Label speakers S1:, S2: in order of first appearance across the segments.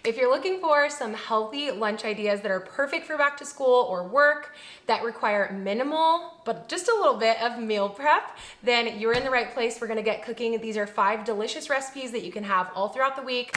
S1: If you're looking for some healthy lunch ideas that are perfect for back to school or work that require minimal, but just a little bit of meal prep, then you're in the right place. We're gonna get cooking. These are 5 delicious recipes that you can have all throughout the week.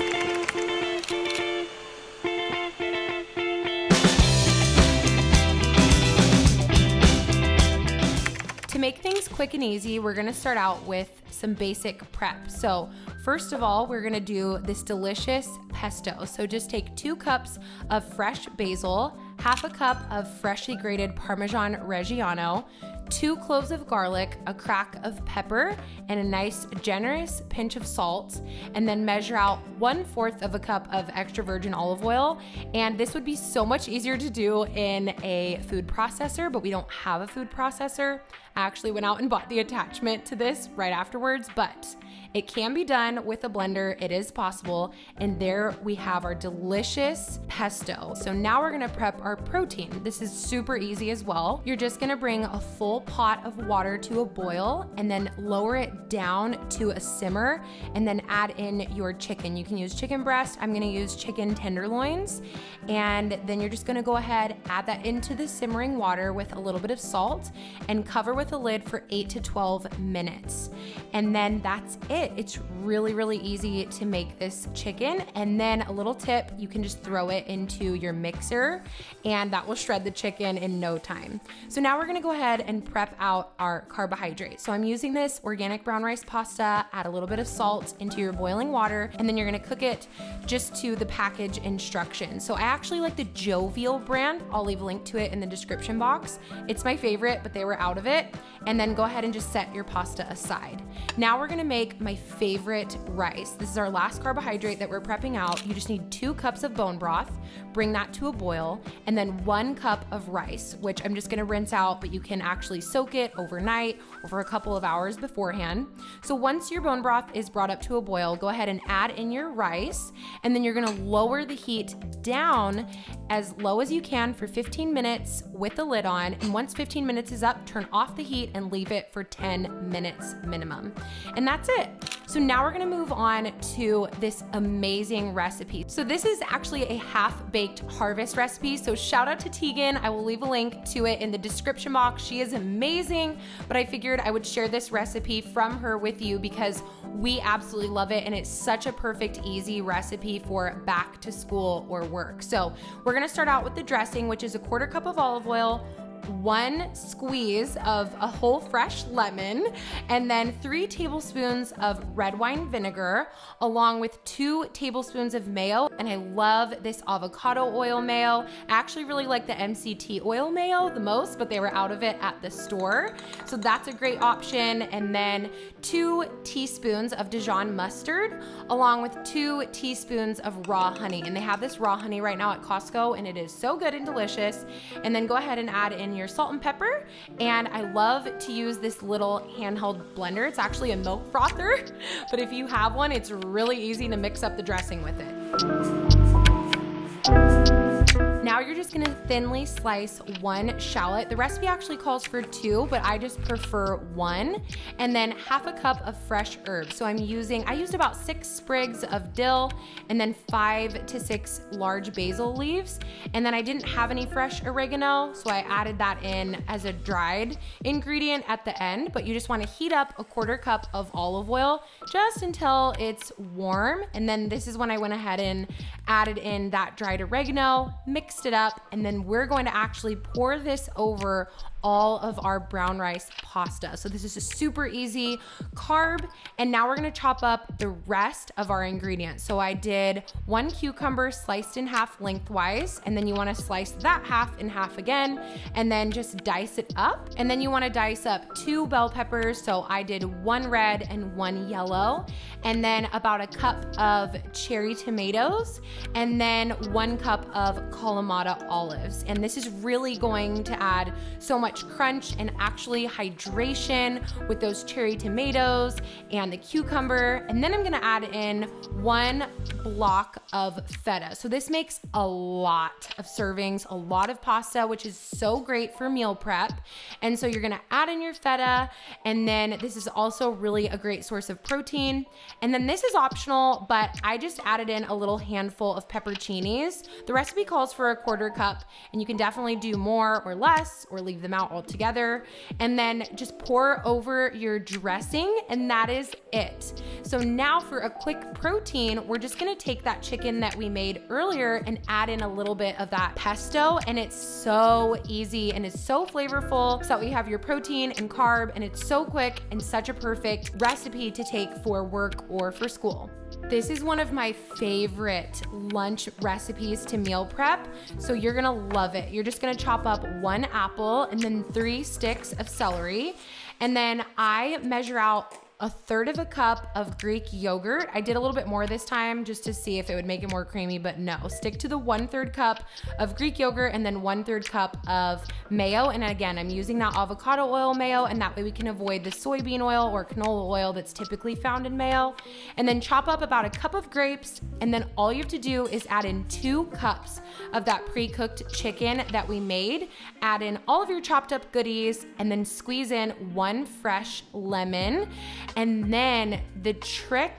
S1: To make things quick and easy, we're gonna start out with some basic prep. So first of all, we're gonna do this delicious pesto. So just take 2 cups of fresh basil, half a cup of freshly grated Parmesan Reggiano, 2 cloves of garlic, a crack of pepper, and a nice generous pinch of salt, and then measure out 1/4 of a cup of extra virgin olive oil. And this would be so much easier to do in a food processor, but we don't have a food processor. I actually went out and bought the attachment to this right afterwards, but it can be done with a blender. It is possible. And there we have our delicious pesto. So now we're gonna prep our protein. This is super easy as well. You're just gonna bring a full pot of water to a boil and then lower it down to a simmer and then add in your chicken. You can use chicken breast. I'm gonna use chicken tenderloins. And then you're just gonna go ahead, add that into the simmering water with a little bit of salt and cover with a lid for 8 to 12 minutes. And then that's it. It's really, really easy to make this chicken. And then a little tip, you can just throw it into your mixer and that will shred the chicken in no time. So now we're gonna go ahead and prep out our carbohydrates. So I'm using this organic brown rice pasta, add a little bit of salt into your boiling water, and then you're gonna cook it just to the package instructions. So I actually like the Jovial brand. I'll leave a link to it in the description box. It's my favorite, but they were out of it. And then go ahead and just set your pasta aside. Now we're gonna make my favorite rice. This is our last carbohydrate that we're prepping out. You just need 2 cups of bone broth, bring that to a boil, and then 1 cup of rice, which I'm just gonna rinse out, but you can actually soak it overnight or for a couple of hours beforehand. So once your bone broth is brought up to a boil, go ahead and add in your rice, and then you're gonna lower the heat down as low as you can for 15 minutes with the lid on. And once 15 minutes is up, turn off the heat and leave it for 10 minutes minimum. And that's it. So now we're gonna move on to this amazing recipe. So this is actually a half-baked harvest recipe. So shout out to Tegan. I will leave a link to it in the description box. She is amazing, but I figured I would share this recipe from her with you because we absolutely love it and it's such a perfect, easy recipe for back to school or work. So we're gonna start out with the dressing, which is a 1/4 cup of olive oil, 1 squeeze of a whole fresh lemon, and then 3 tablespoons of red wine vinegar, along with 2 tablespoons of mayo. And I love this avocado oil mayo. I actually really like the MCT oil mayo the most, but they were out of it at the store. So that's a great option. And then 2 teaspoons of Dijon mustard, along with 2 teaspoons of raw honey. And they have this raw honey right now at Costco, and it is so good and delicious. And then go ahead and add in your salt and pepper. And I love to use this little handheld blender. It's actually a milk frother, but if you have one, it's really easy to mix up the dressing with it. Now you're just gonna thinly slice 1 shallot. The recipe actually calls for 2, but I just prefer 1. And then half a cup of fresh herbs. So I used about 6 sprigs of dill and then 5 to 6 large basil leaves. And then I didn't have any fresh oregano, so I added that in as a dried ingredient at the end. But you just wanna heat up a 1/4 cup of olive oil just until it's warm. And then this is when I went ahead and added in that dried oregano, mixed it up, and then we're going to actually pour this over all of our brown rice pasta. So this is a super easy carb. And now we're gonna chop up the rest of our ingredients. So I did 1 cucumber sliced in half lengthwise, and then you wanna slice that half in half again, and then just dice it up. And then you wanna dice up 2 bell peppers. So I did 1 red and 1 yellow, and then about a cup of cherry tomatoes, and then 1 cup of Kalamata olives. And this is really going to add so much much crunch and actually hydration with those cherry tomatoes and the cucumber. And then I'm gonna add in 1 block of feta. So this makes a lot of servings, a lot of pasta, which is so great for meal prep. And so you're gonna add in your feta, and then this is also really a great source of protein. And then this is optional, but I just added in a little handful of pepperoncinis. The recipe calls for a 1/4 cup, and you can definitely do more or less or leave them out altogether. And then just pour over your dressing, and that is it. So now for a quick protein, we're just gonna take that chicken that we made earlier and add in a little bit of that pesto, and it's so easy and it's so flavorful, so that we have your protein and carb, and it's so quick and such a perfect recipe to take for work or for school. This is one of my favorite lunch recipes to meal prep, so you're gonna love it. You're just gonna chop up 1 apple and then 3 sticks of celery, and then I measure out 1/3 cup of Greek yogurt. I did a little bit more this time just to see if it would make it more creamy, but no, stick to the 1/3 cup of Greek yogurt and then 1/3 cup of mayo. And again, I'm using that avocado oil mayo, and that way we can avoid the soybean oil or canola oil that's typically found in mayo. And then chop up about 1 cup of grapes, and then all you have to do is add in 2 cups of that pre-cooked chicken that we made. Add in all of your chopped up goodies, and then squeeze in 1 fresh lemon. And then the trick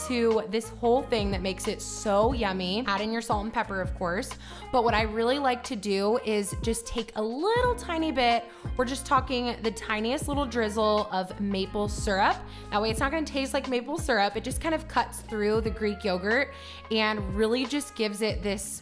S1: to this whole thing that makes it so yummy, add in your salt and pepper, of course, but what I really like to do is just take a little tiny bit, we're just talking the tiniest little drizzle of maple syrup. That way it's not gonna taste like maple syrup, it just kind of cuts through the Greek yogurt and really just gives it this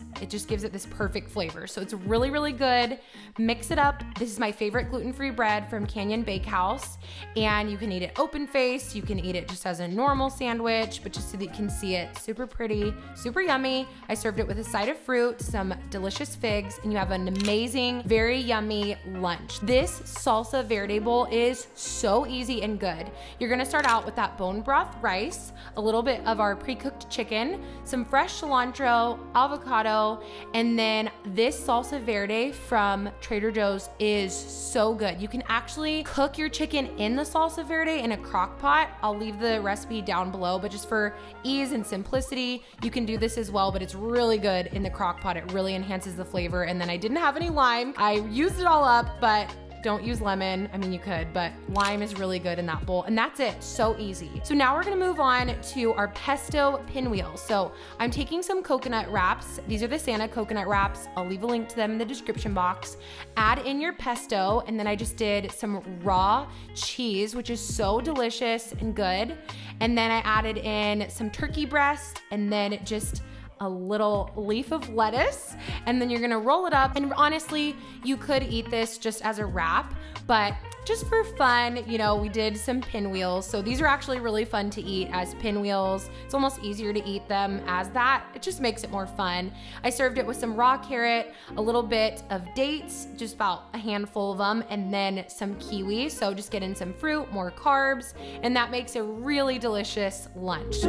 S1: perfect flavor. So it's really, really good. Mix it up. This is my favorite gluten-free bread from Canyon Bakehouse, and you can eat it open faced, you can eat it just as a normal sandwich, but just so that you can see it, super pretty, super yummy. I served it with a side of fruit, some delicious figs, and you have an amazing, very yummy lunch. This salsa verde bowl is so easy and good. You're gonna start out with that bone broth rice, a little bit of our pre-cooked chicken, some fresh cilantro, avocado, and then this salsa verde from Trader Joe's is so good. You can actually cook your chicken in the salsa verde in a crock pot. I'll leave the recipe down below, but just for ease and simplicity, you can do this as well, but it's really good in the crock pot. It really enhances the flavor. And then I didn't have any lime. I used it all up, but don't use lemon. I mean, you could, but lime is really good in that bowl. And that's it, so easy. So now we're gonna move on to our pesto pinwheels. So I'm taking some coconut wraps. These are the Santa coconut wraps. I'll leave a link to them in the description box. Add in your pesto, and then I just did some raw cheese, which is so delicious and good. And then I added in some turkey breast, and then just a little leaf of lettuce, and then you're gonna roll it up. And honestly, you could eat this just as a wrap, but just for fun, you know, we did some pinwheels. So these are actually really fun to eat as pinwheels. It's almost easier to eat them as that. It just makes it more fun. I served it with some raw carrot, a little bit of dates, just about a handful of them, and then some kiwi. So just get in some fruit, more carbs, and that makes a really delicious lunch.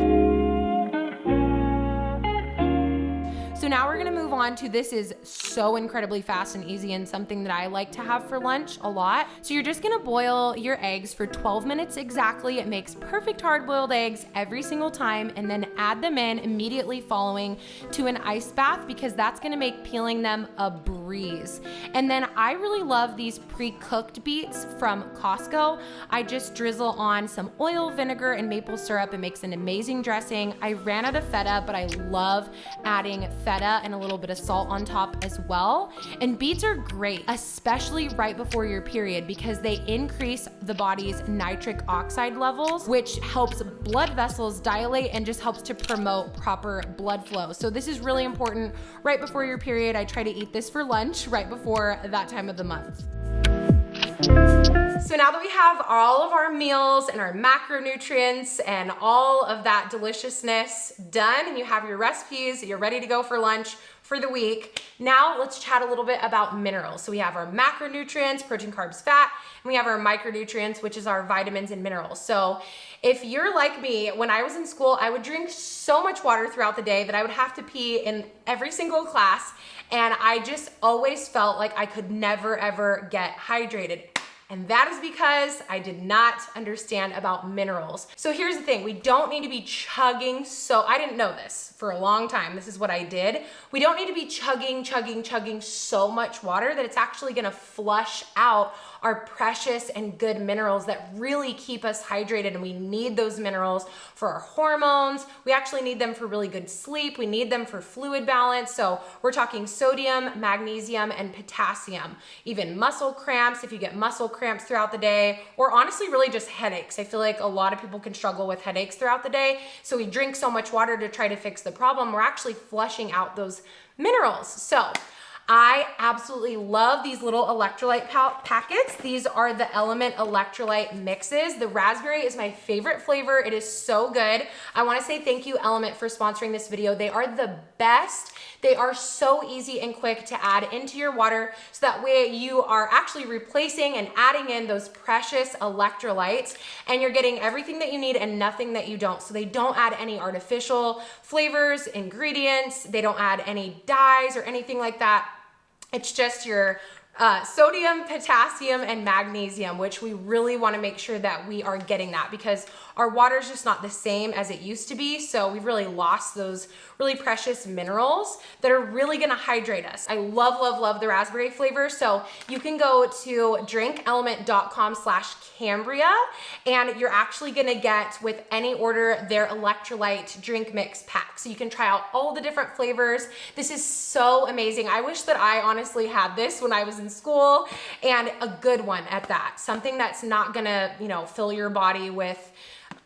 S1: So now we're gonna move on to, this is so incredibly fast and easy and something that I like to have for lunch a lot. So you're just gonna boil your eggs for 12 minutes exactly. It makes perfect hard-boiled eggs every single time, and then add them in immediately following to an ice bath, because that's gonna make peeling them a breeze. And then I really love these pre-cooked beets from Costco. I just drizzle on some oil, vinegar, and maple syrup. It makes an amazing dressing. I ran out of feta, but I love adding feta and a little bit of salt on top as well. And beets are great, especially right before your period, because they increase the body's nitric oxide levels, which helps blood vessels dilate and just helps to promote proper blood flow. So this is really important right before your period. I try to eat this for lunch right before that time of the month. So now that we have all of our meals and our macronutrients and all of that deliciousness done, and you have your recipes, you're ready to go for lunch for the week, now let's chat a little bit about minerals. So we have our macronutrients, protein, carbs, fat, and we have our micronutrients, which is our vitamins and minerals. So if you're like me, when I was in school, I would drink so much water throughout the day that I would have to pee in every single class, and I just always felt like I could never ever get hydrated. And that is because I did not understand about minerals. So here's the thing, we don't need to be chugging, so I didn't know this for a long time. This is what I did. We don't need to be chugging so much water that it's actually gonna flush out our precious and good minerals that really keep us hydrated, and we need those minerals for our hormones. We actually need them for really good sleep. We need them for fluid balance. So we're talking sodium, magnesium, and potassium. Even muscle cramps, if you get muscle cramps throughout the day, or honestly really just headaches. I feel like a lot of people can struggle with headaches throughout the day. So we drink so much water to try to fix the problem. We're actually flushing out those minerals. So I absolutely love these little electrolyte packets. These are the Element electrolyte mixes. The raspberry is my favorite flavor. It is so good. I want to say thank you, Element, for sponsoring this video. They are the best. They are so easy and quick to add into your water, so that way you are actually replacing and adding in those precious electrolytes, and you're getting everything that you need and nothing that you don't. So they don't add any artificial flavors, ingredients. They don't add any dyes or anything like that. It's just your sodium, potassium, and magnesium, which we really want to make sure that we are getting that, because our water is just not the same as it used to be. So we've really lost those really precious minerals that are really going to hydrate us. I love the raspberry flavor. So you can go to drinkelement.com/Cambria, and you're actually going to get, with any order, their electrolyte drink mix pack. So you can try out all the different flavors. This is so amazing. I wish that I honestly had this when I was in school, and a good one at that. Something that's not gonna, fill your body with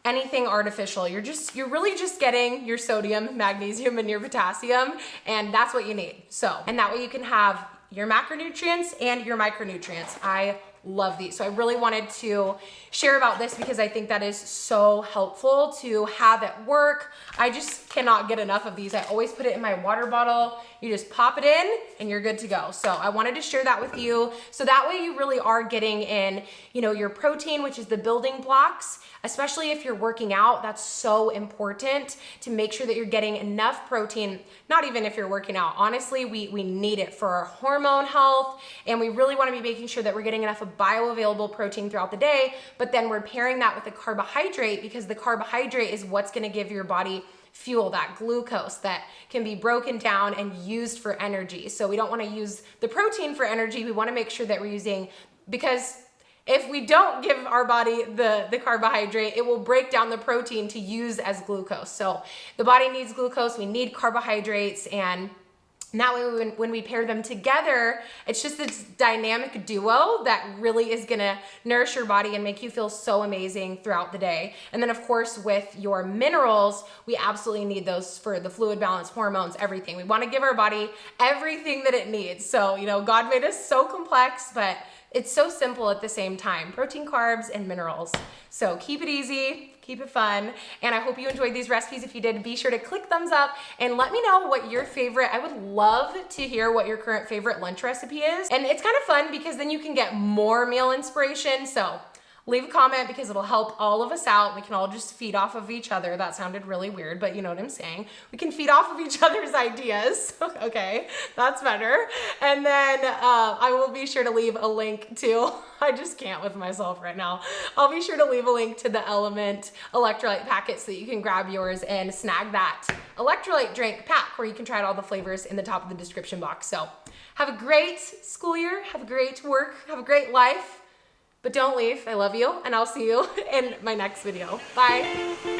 S1: anything artificial. You're really just getting your sodium, magnesium, and your potassium, and that's what you need. So, and that way you can have your macronutrients and your micronutrients. I love these. So I really wanted to share about this because I think that is so helpful to have at work. I just cannot get enough of these. I always put it in my water bottle. You just pop it in and you're good to go. So I wanted to share that with you. So that way you really are getting in, your protein, which is the building blocks, especially if you're working out. That's so important to make sure that you're getting enough protein, not even if you're working out. Honestly, we need it for our hormone health, and we really want to be making sure that we're getting enough of bioavailable protein throughout the day, but then we're pairing that with a carbohydrate, because the carbohydrate is what's going to give your body fuel, that glucose that can be broken down and used for energy. So we don't want to use the protein for energy. We want to make sure that we're using, because if we don't give our body the carbohydrate, it will break down the protein to use as glucose. So the body needs glucose, we need carbohydrates, and that way when we pair them together, it's just this dynamic duo that really is gonna nourish your body and make you feel so amazing throughout the day. And then of course with your minerals, we absolutely need those for the fluid balance, hormones, everything. We wanna give our body everything that it needs. So, God made us so complex, but it's so simple at the same time. Protein, carbs, and minerals. So keep it easy, keep it fun, and I hope you enjoyed these recipes. If you did, be sure to click thumbs up and let me know what your favorite, I would love to hear what your current favorite lunch recipe is. And it's kind of fun because then you can get more meal inspiration. So leave a comment because it'll help all of us out. We can all just feed off of each other. That sounded really weird, but you know what I'm saying. We can feed off of each other's ideas. Okay, that's better. And then I will be sure to leave a link to, I just can't with myself right now. I'll be sure to leave a link to the Element electrolyte packet so that you can grab yours and snag that electrolyte drink pack where you can try out all the flavors in the top of the description box. So have a great school year, have a great work, have a great life. But don't leave. I love you, and I'll see you in my next video. Bye.